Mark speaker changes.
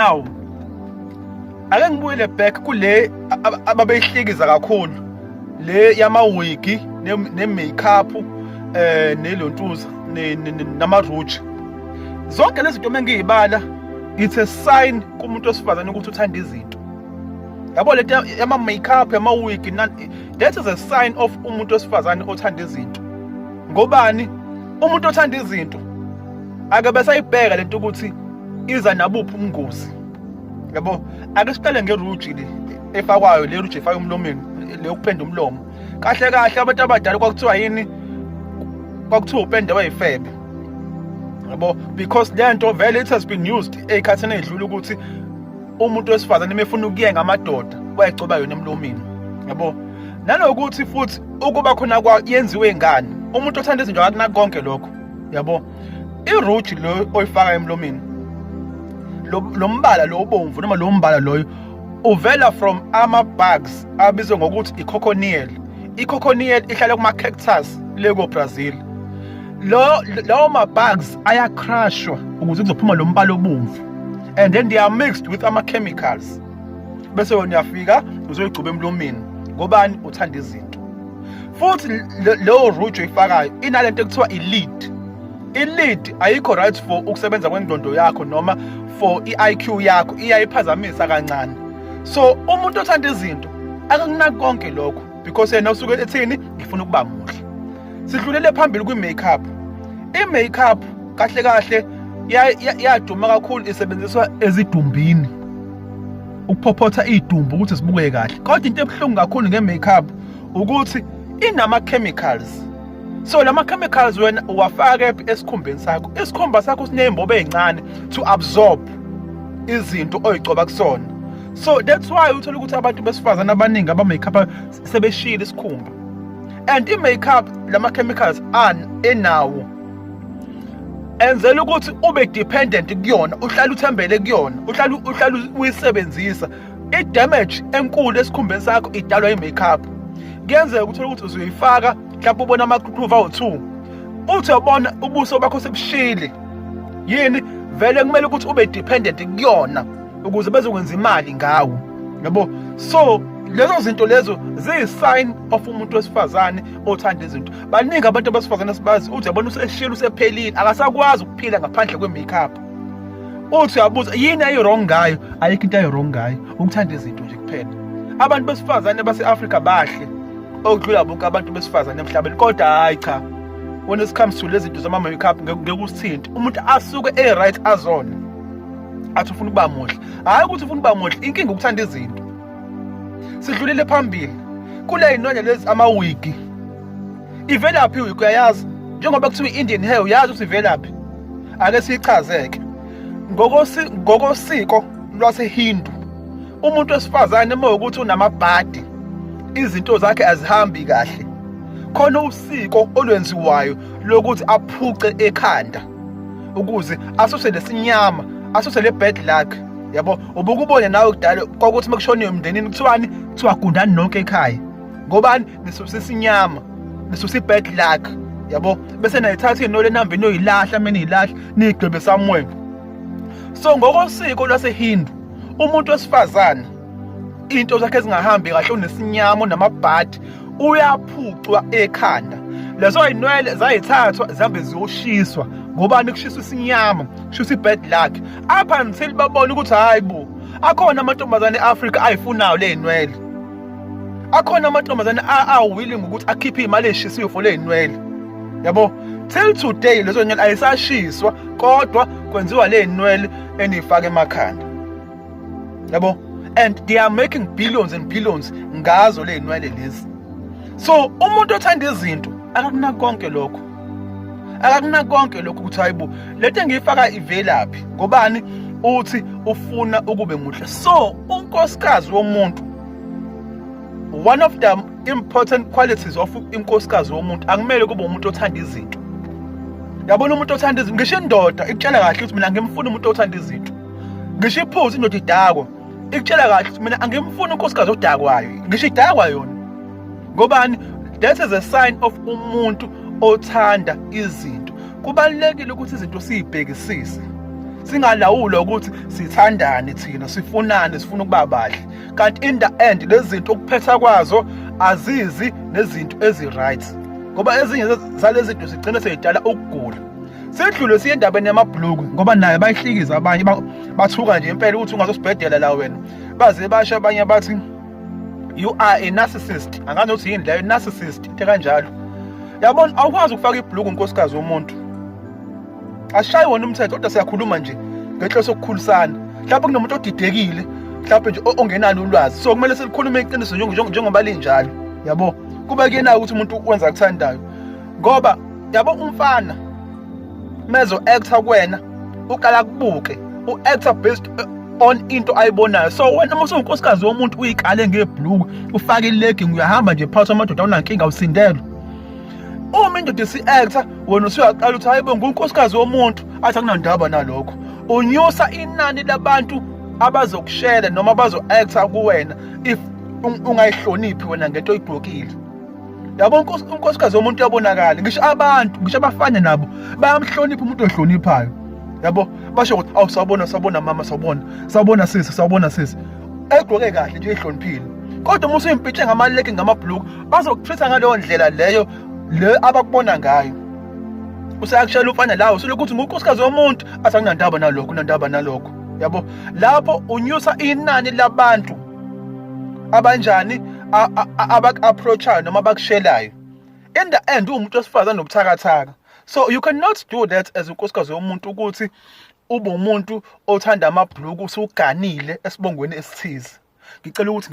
Speaker 1: Now ake ngibuyele back kule ababeyihlekiza kakhulu le yamawigi ne-makeup nelontuza namaruji. Zonke lezi zinto mengiyibala it's a sign kumuntu wesifazane ukuthi uthanda izinto. Yabo le yama-makeup yamawigi that is a sign of umuntu wesifazane othanda izinto. Ngobani? Umuntu othanda izinto ake besayibheka lento ukuthi iza nabuphi ubungozi. Yabo ake siqale ngeruji le efakwayo, le ruji efaka emlomeni le yokuphenda umlomo. Kahle kahle abantu abadala kwakuthiwa yini? Kwakuthiwa upende wayifebe. Yabo because lento vele it has been used ezikhathini ezidlula ukuthi umuntu wesifazane emefuna ukuyenga amadoda bayigcoba yona emlomeni. Yabo nanokuthi futhi ukuba khona kwayenziwe ngani. Umuntu othanda izinto akakunaki konke lokho. Yabo iruji lo oyifaka emlomeni lo mbala lo obomvu noma lo mbala loyo uvela from ama-bugs abizwe ngokuthi i-cochineal. I-cochineal ihlala kuma-cactus leko Brazil. Lawo ma-bugs ayacrushwa ukuze kuzophuma lo mbala obomvu, and then they are mixed with ama-chemicals bese wona uyafika uzoyigcoba emlomeni. Ngobani? Uthanda izinto. Futhi leyo ruji oyifakayo inalento ekuthiwa i-lead. I-lead ayikho right for ukusebenza kwengqondo yakho noma for i-IQ yakho, iyayiphazamisa kancane. So umuntu othanda izinto akakunaki konke lokho because yena usuke ethini ngifuna ukuba muhle. Sidlulele phambili kwi-makeup. I-makeup kahle kahle yaduma kakhulu isebenziswa ezidumbini ukuphophotha idumbu ukuthi sibuke kahle. Kodwa into ebuhlungu kakhulu nge-makeup ukuthi inama-chemicals. So lama chemicals wena uwafaka esikhumbeni sakho. Isikhumba sakho siney'mbobo ey'ncane to absorb izinto oyigcoba kusona. So that's why uthola ukuthi abantu besifazane abaningi aba-makeup sebeshile isikhumba. And i-makeup lama chemicals enawo enzela ukuthi ube dependent kuyona, uhlala uthembele kuyona, uhlala uyisebenzisa. I-damage enkulu esikhumbeni sakho idalwa i-makeup. Kuyenzeka ukuthola ukuthi uzoyifaka mhlawumbe ubona amaqhuqhuva awu-2 uthi uyabona ubuso bakho sebushile. Yini? Vele kumele ukuthi ube dependent kuyona ukuze bezokwenza imali ngawo. Yabo? So lezo zinto lezo ziyi-sign of umuntu wesifazane othanda izinto. Baningi abantu besifazane sibazi uthi uyabona useshile usephelile akasakwazi ukuphila ngaphandle kwe-makeup. Uthi uyabuza yini ayi-wrong ngayo? Ayikho into ayi-wrong ngayo, ukuthanda izinto nje kuphela. Abantu besifazane base-Afrika bahle okudlula bonke abantu besifazane emhlabeni, kodwa hayi cha, when it comes to lezi zinto zama-makeup ngeke usithinte. Umuntu asuke right azona athi ufuna ukuba muhle, hayi ukuthi ufuna ukuba muhle, inkinga ukuthanda izinto. Sidlulile phambili kule y'nonya lezi amawigi. Ivelaphi iwigi uyayazi? Njengoba kuthiwa i-Indian hair uyazi ukuthi ivelaphi? Ake siyichazeke. Ngokosiko lwaseHindu umuntu wesifazane uma ukuthi unamabhadi izinto zakhe azihambi kahle, khona usiko olwenziwayo lokuthi aphuce ekhanda ukuze asuse lesinyama, asuse le bad luck. Yabo ubukubone nawe kudala kwakuthi makushoniwe emndenini kuthiwani? Kuthiwa gundani nonke ekhaya. Ngobani? Nisusa isinyama, nisusa i-bad luck. Yabo bese nayithatha inole nambini oyilahla meniyilahla niyigcebe somewhere. So ngokosiko lwaseHindu umuntu wesifazane into zakhe ezingahambi kahle unesinyama namabhadi uyaphucwa ekhanda. Lezo y'nwele zayithathwa zihambe ziyoshiswa. Ngobani? Kushiswa isinyama, kushiswa i-bad luck. Up until babone ukuthi hayi bo, akhona amantombazane e-Afrika ayifunayo le y'nwele. Akhona amantombazane willing ukuthi akhiphe imali eshisiwe for le y'nwele. Yabo till today lezo y'nwele ayisashiswa kodwa kwenziwa le y'nwele enifaka emakhanda. Yabo? And they are making billions and billions ngazo le y'nwele lezi. So umuntu othanda izinto akakunaki konke lokho. Akakunaki konke lokho ukuthi hayibo lento engiyifaka ivelaphi. Ngobani? Uthi ufuna ukube muhle. So unkosikazi womuntu, one of the important qualities of inkosikazi womuntu akumele kube umuntu othanda izinto. Yabona umuntu othanda izinto, ngisho indoda ikutshela kahle ukuthi mina ngimfuna umuntu othanda izinto. Ngisho iphuzi indoda idakwa ikutshela kahle ukuthi mina angimfuni unkosikazi odakwayo, ngisho idakwa yona. Ngobani? That is a sign of umuntu othanda izinto. Kubalulekile ukuthi izinto siyibhekisise. singalawulwa ukuthi sithandane thina, sifunane, sifuna ukuba bahle, kanti in the end lezi zinto ukuphetha kwazo azizi nezinto ezi-right, ngoba ezinye zalezi zinto zigcina seyidala ukugula. Sedlule siye endabeni yamabhuluku ngoba naye bayihlikiza abanye bathuka nje impela ukuthi ungazosibhedela la wena, baze basho abanye bathi you are a narcissist. Angazi ukuthi yini leyo narcissist, into kanjalo. Yabona, awukwazi ukufaka ibhuluku nkosikazi womuntu. Ashayi wona umthetho, kodwa siyakhuluma nje ngenhloso yokukhulisana. Mhlawumbe kunomuntu odidekile, mhlawumbe nje ongenalo ulwazi, so kumele silikhulume iqiniso njengoba linjalo, yabo. Kuba kuyena ukuthi umuntu wenza akuthandayo, ngoba yabo umfana mezo actor kuwena uqala kubuke u-actor based on into ayibonayo. So wena uma usunkosikazi womuntu uyikale ngebhuluku, ufake ilegging, uyahamba nje phakathi kwamadoda awunankinga, usindelwe. Uma indoda isi-actor wena usuyaqala ukuthi hayibo ngunkosikazi womuntu, athi akunandaba nalokho. Unyusa inani labantu abazokushela noma abazo-actor kuwena if ungayihloniphi wena ngento oyibhokile. Yabo unkosikazi womuntu uyabonakala, ngisho abafana nabo bayamhlonipha umuntu ohloniphayo, yabo. Basho ukuthi awu sawubona mama, sawubona sisi, egqoke kahle nje ehloniphile. Kodwa uma usuyimpitshe ngamaleki ngamabhuluku, bazokutreat ngaleyo ndlela leyo le abakubona ngayo. Usayakushela ufana lawo usulokhu uthi ngunkosikazi womuntu, athi akunandaba nalokho, yabo. Lapho unyusa inani labantu abanjani abak-approachayo noma abakushelayo. In the end umuntu wesifazane nobuthakathaka. So you cannot do that as unkosikazi womuntu, ukuthi ube umuntu othanda amabhuluku usuganile esibongweni esithize. Ngicela ukuthi